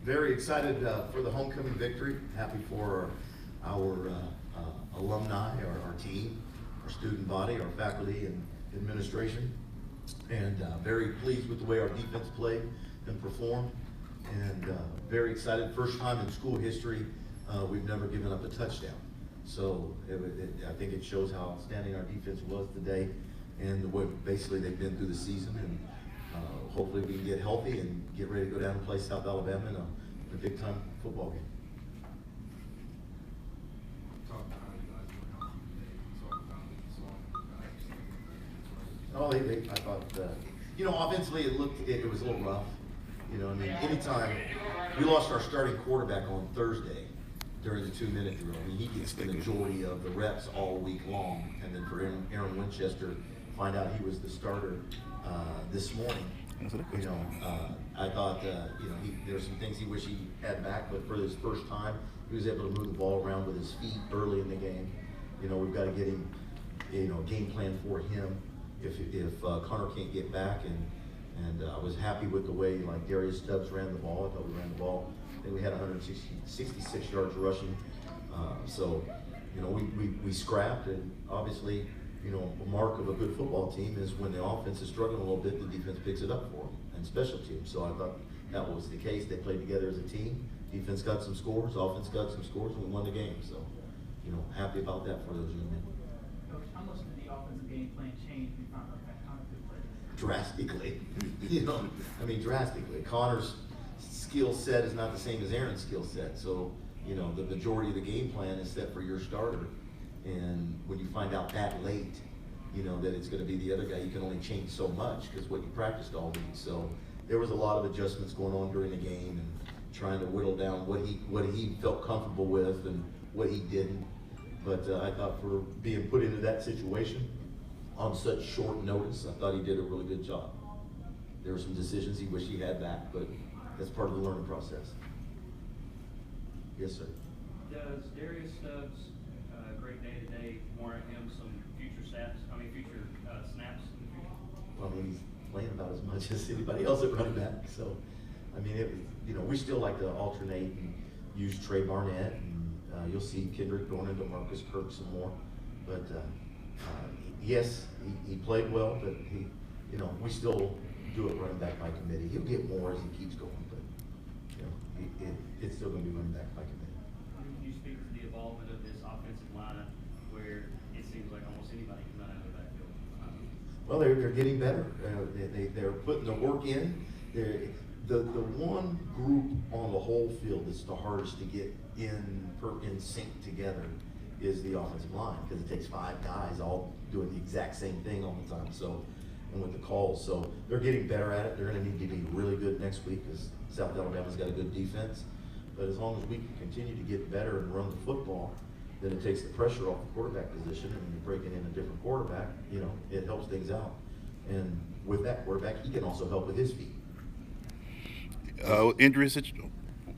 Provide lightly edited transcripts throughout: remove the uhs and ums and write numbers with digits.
Very excited for the homecoming victory. Happy for our alumni, our team, our student body, our faculty and administration. And very pleased with the way our defense played and performed. And very excited, first time in school history, we've never given up a touchdown. So I think it shows how outstanding our defense was today and the way basically they've been through the season. And hopefully we can get healthy and get ready to go down and play South Alabama in a big time football game. Oh, I thought, offensively it was a little rough. I mean, anytime we lost our starting quarterback on Thursday during the 2-minute drill. I mean, he gets the majority of the reps all week long, and then for Aaron Winchester to find out he was the starter this morning. I thought, there's some things he wished he had back, but for his first time, he was able to move the ball around with his feet early in the game. We've got to get him, a game plan for him if Connor can't get back. And I was happy with the way Darius Stubbs ran the ball. I thought we ran the ball. I think we had 166 yards rushing. We scrapped, and obviously, a mark of a good football team is when the offense is struggling a little bit, the defense picks it up for them, and special teams. So I thought that was the case. They played together as a team. Defense got some scores, offense got some scores, and we won the game. So, happy about that for those young men. Coach, how much did the offensive game plan change when you found out that Connor could play? Drastically. Drastically. Connor's skill set is not the same as Aaron's skill set. So, the majority of the game plan is set for your starter. And when you find out that late, that it's going to be the other guy, you can only change so much because what you practiced all week. So there was a lot of adjustments going on during the game and trying to whittle down what he felt comfortable with and what he didn't. But I thought for being put into that situation on such short notice, I thought he did a really good job. There were some decisions he wished he had back, but that's part of the learning process. Yes, sir. Does Darius Stubbs' great day today warrant him some future snaps in the future? Well, he's playing about as much as anybody else at running back. So, we still like to alternate and use Trey Barnett, and you'll see Kendrick going into Marcus Kirk some more. But yes, he played well, but we still do it running back by committee. He'll get more as he keeps going, but it's still going to be running back by committee. Can you speak to the involvement of this offensive line where it seems like almost anybody can run out of the backfield? Well, they're getting better. They're putting the work in. The one group on the whole field that's the hardest to get in sync together is the offensive line, because it takes 5 guys all doing the exact same thing all the time. So, and with the calls, so they're getting better at it. They're going to need to be really good next week because South Alabama's got a good defense. But as long as we can continue to get better and run the football, then it takes the pressure off the quarterback position, and when you're breaking in a different quarterback, it helps things out. And with that quarterback, he can also help with his feet.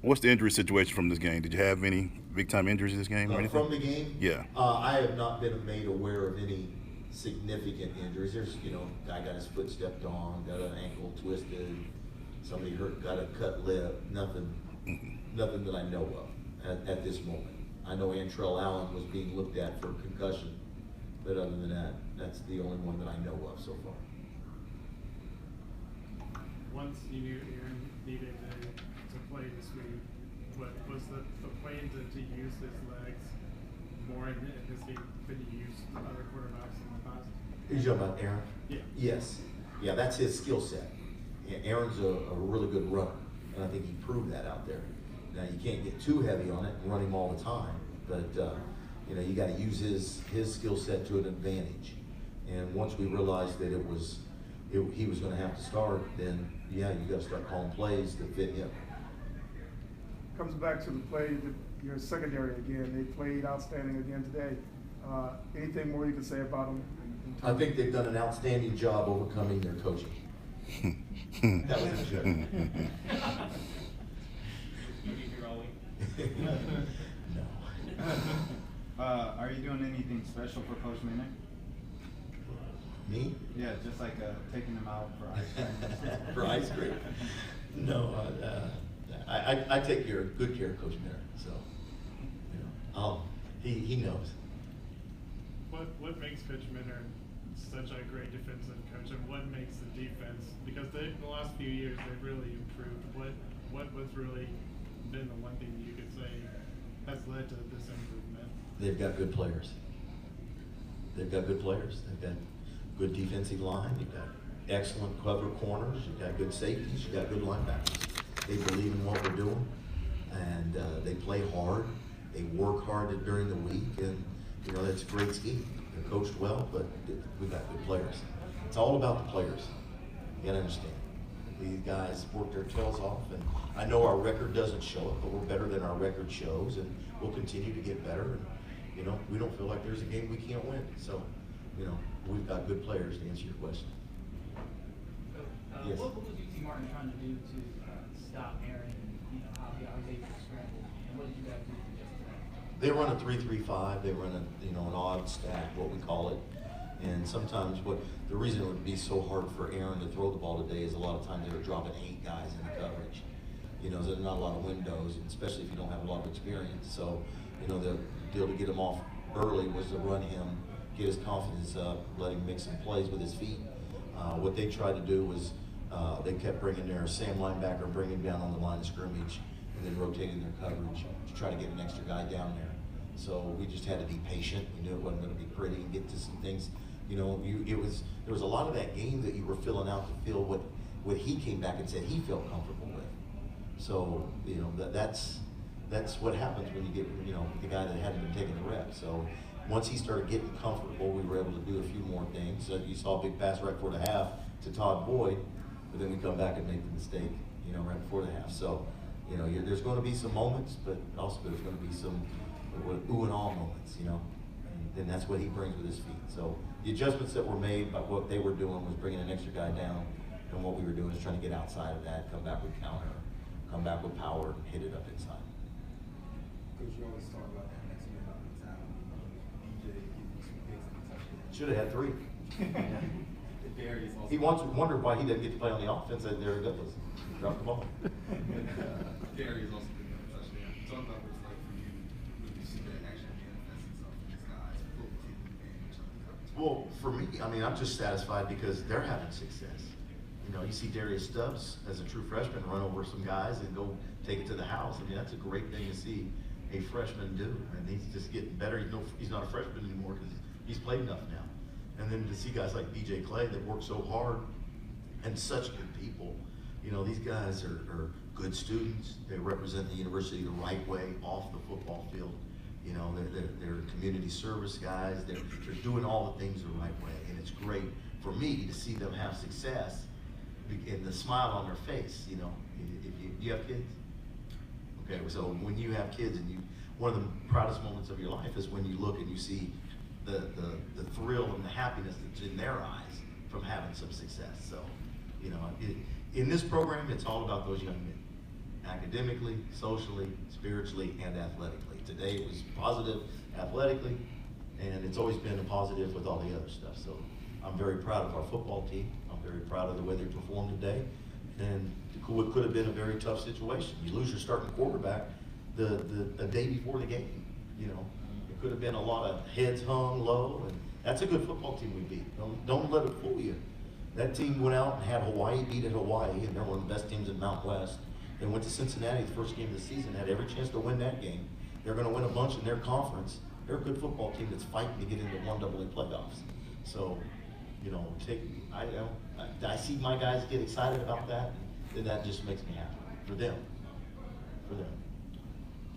What's the injury situation from this game? Did you have any big-time injuries in this game? Or anything? From the game? Yeah. I have not been made aware of any significant injuries. There's, guy got his foot stepped on, got an ankle twisted, somebody got a cut lip. Nothing that I know of at this moment. I know Antrell Allen was being looked at for concussion, but other than that, that's the only one that I know of so far. Once you knew Aaron needed to play this week, what was the plan to use his legs more in this game than you used other quarterbacks in the past? You're talking about Aaron? Yeah. Yes. Yeah, that's his skill set. Aaron's a really good runner, and I think he proved that out there. Now, you can't get too heavy on it and run him all the time, but you got to use his skill set to an advantage. And once we realized that he was going to have to start, then you got to start calling plays that fit him. Comes back to the play, your secondary again. They played outstanding again today. Anything more you can say about them? I think they've done an outstanding job overcoming their coaching. That was a joke. You be here all week? No. Are you doing anything special for Coach Minnick? Me? Yeah, just like taking him out for ice cream. For ice cream? No, I take good care of Coach Miller, so, he knows. What makes Coach Minner such a great defensive coach, and what makes the defense, because in the last few years they've really improved, what's really been the one thing you could say has led to this improvement? They've got good players. They've got good players. They've got good defensive line. You've got excellent cover corners. You've got good safeties. You've got good linebackers. They believe in what we're doing, and they play hard. They work hard during the week, and that's a great scheme. They're coached well, but we've got good players. It's all about the players. You gotta understand. These guys work their tails off, and I know our record doesn't show it, but we're better than our record shows, and we'll continue to get better. And we don't feel like there's a game we can't win. So, we've got good players to answer your question. Yes. What was UT Martin trying to do to stop Aaron and how he was able to scramble? And what did you guys do to adjust to that? They run a 3-3-5. They run an odd stack, what we call it. And sometimes the reason it would be so hard for Aaron to throw the ball today is a lot of times they were dropping 8 guys in the coverage. There's not a lot of windows, especially if you don't have a lot of experience. So, the deal to get him off early was to run him, get his confidence up, let him make some plays with his feet. What they tried to do was they kept bringing their Sam linebacker, bringing him down on the line of scrimmage, and then rotating their coverage to try to get an extra guy down there. So we just had to be patient. We knew it wasn't going to be pretty and get to some things. There was a lot of that game that you were filling out to feel what he came back and said he felt comfortable with. So that's what happens when you get the guy that hadn't been taking the reps. So once he started getting comfortable, we were able to do a few more things. So you saw a big pass right before the half to Todd Boyd, but then we come back and make the mistake, right before the half. So there's going to be some moments, but also there's going to be some ooh and all moments, and that's what he brings with his feet. So the adjustments that were made by what they were doing was bringing an extra guy down, and what we were doing is trying to get outside of that, come back with counter, come back with power, and hit it up inside. Coach, you always talk about that next year about mentality. DJ getting 2 picks and a touchdown. Should have had 3. Darius also. He wondered why he didn't get to play on the offense, and there he goes. Drop the ball. Darius also picking up a touchdown. Talk about what it's like for you when you see that actually manifest itself in these guys, productivity and Well, for me, I'm just satisfied because they're having success. You see Darius Stubbs as a true freshman run over some guys and go take it to the house. That's a great thing to see a freshman do, and he's just getting better. He's not a freshman anymore because he's played enough now. And then to see guys like BJ Clay that work so hard and such good people. These guys are good students. They represent the university the right way off the football field. They're community service guys. They're doing all the things the right way, and it's great for me to see them have success and the smile on their face. If you have kids, okay. So when you have kids, and one of the proudest moments of your life is when you look and you see the thrill and the happiness that's in their eyes from having some success. So, in this program, it's all about those young men, academically, socially, spiritually, and athletically. Today it was positive athletically, and it's always been a positive with all the other stuff. So I'm very proud of our football team. I'm very proud of the way they performed today. And what could have been a very tough situation. You lose your starting quarterback the day before the game. It could have been a lot of heads hung low, and that's a good football team we beat. Don't let it fool you. That team went out and had Hawaii beat at Hawaii, and they're one of the best teams in Mountain West. They went to Cincinnati the first game of the season, had every chance to win that game. They're going to win a bunch in their conference. They're a good football team that's fighting to get into 1AA playoffs. So, I see my guys get excited about that, and that just makes me happy for them. For them.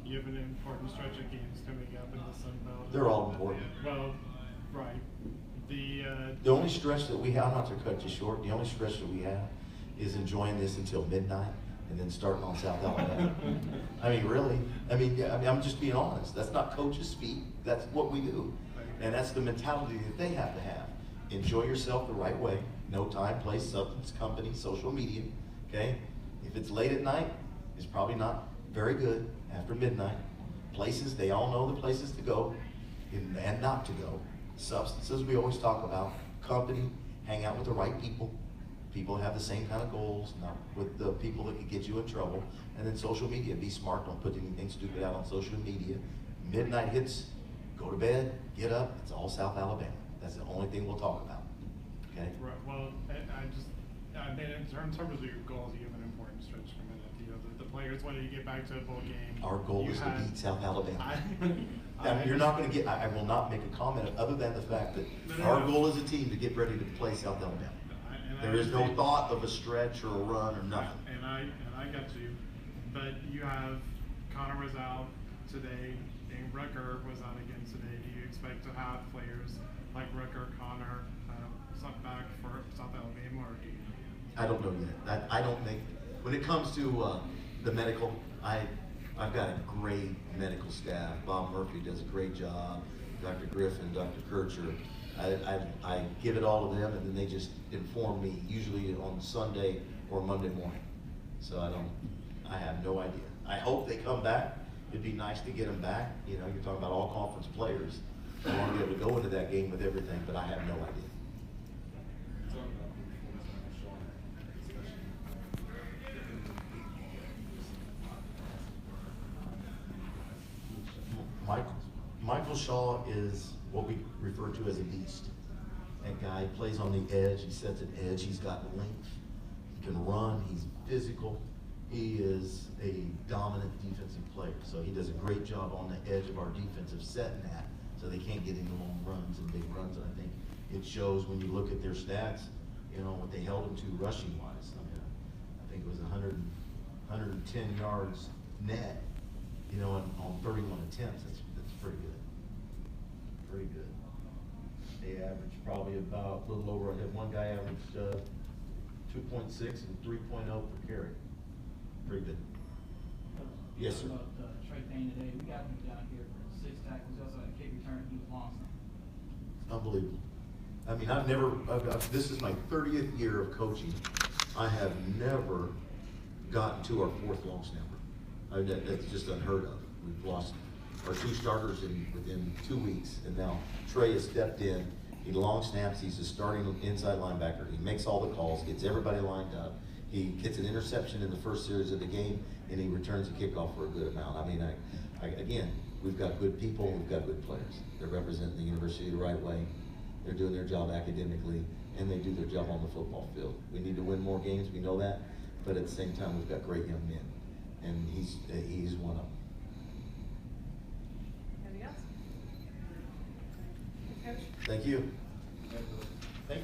You have an important stretch of games coming up in the Sun Belt. They're all important. Well, right. The only stretch that we have, not to cut you short, the only stretch that we have is enjoying this until midnight and then starting on South Alabama. Really. I'm just being honest. That's not coach's speak. That's what we do. And that's the mentality that they have to have. Enjoy yourself the right way. No time, place, substance, company, social media. Okay? If it's late at night, it's probably not very good after midnight. Places, they all know the places to go and not to go. Substances we always talk about. Company, hang out with the right people. people have the same kind of goals, not with the people that could get you in trouble. And then social media, be smart, don't put anything stupid out on social media. Midnight hits, go to bed, get up, it's all South Alabama. That's the only thing we'll talk about, okay? Right, well, I mean, in terms of your goals, you have an important stretch coming up. You know, the players wanted to get back to a bowl game. Our goal You is to had- beat South Alabama. I Now, you're not gonna get, I will not make a comment other than the fact that No, no, our no. goal as a team to get ready to play South Alabama. And I There is no understand. thought of a stretch or a run or nothing. And I got you, but you have Connor was out today, and Rucker was out again today. Do you expect to have players like Rucker, Connor, something back for South Alabama, or do you? I don't know yet. I don't make, when it comes to, the medical, I've got a great medical staff. Bob Murphy does a great job. Dr. Griffin, Dr. Kircher. I give it all to them, and then they just inform me, usually on Sunday or Monday morning. So I have no idea. I hope they come back. It'd be nice to get them back. You know, you're talking about all conference players. I want to be able to go into that game with everything, but I have no idea. Talk about the performance of Sean, Michael Shaw is what we refer to as a beast. That guy plays on the edge, he sets an edge, he's got length, he can run, he's physical. He is a dominant defensive player, so he does a great job on the edge of our defensive setting that, so they can't get into long runs and big runs. And I think it shows when you look at their stats, you know, what they held him to rushing wise. I mean, I think it was 110 yards net, you know, on 31 attempts. That's pretty good. Pretty good. They averaged probably about a little over, I had one guy averaged 2.6 and 3.0 per carry. Pretty good. Yes, sir. About Trey Payne today, we got him down here for 6 tackles. He also had a kick return. He was long snapper. Unbelievable. I mean, this is my 30th year of coaching. I have never gotten to our 4th long snapper. That's just unheard of. We've lost our 2 starters within 2 weeks, and now Trey has stepped in. He long snaps. He's a starting inside linebacker. He makes all the calls, gets everybody lined up. He gets an interception in the first series of the game, and he returns a kickoff for a good amount. I mean, again, we've got good people, we've got good players. They're representing the university the right way. They're doing their job academically, and they do their job on the football field. We need to win more games, we know that, but at the same time, we've got great young men, and he's one of them. Anything else? Coach? Thank you.